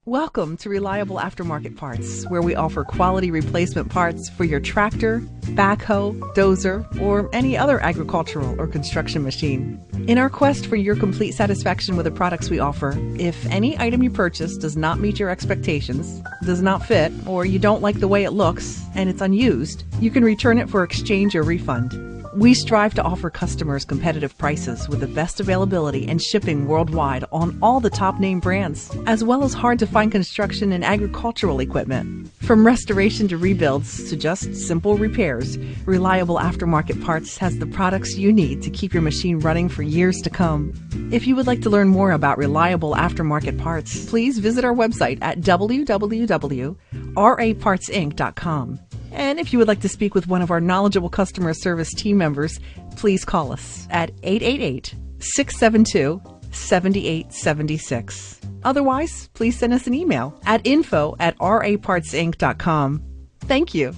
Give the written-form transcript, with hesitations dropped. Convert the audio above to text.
Welcome to Reliable Aftermarket Parts, where we offer quality replacement parts for your tractor, backhoe, dozer, or any other agricultural or construction machine. In our quest for your complete satisfaction with the products we offer, if any item you purchase does not meet your expectations, does not fit, or you don't like the way it looks, and it's unused, you can return it for exchange or refund. We strive to offer customers competitive prices with the best availability and shipping worldwide on all the top name brands, as well as hard-to-find construction and agricultural equipment. From restoration to rebuilds to just simple repairs, Reliable Aftermarket Parts has the products you need to keep your machine running for years to come. If you would like to learn more about Reliable Aftermarket Parts, please visit our website at www.rapartsinc.com. And if you would like to speak with one of our knowledgeable customer service team members, please call us at 888-672-7876. Otherwise, please send us an email at info@rapartsinc.com. Thank you.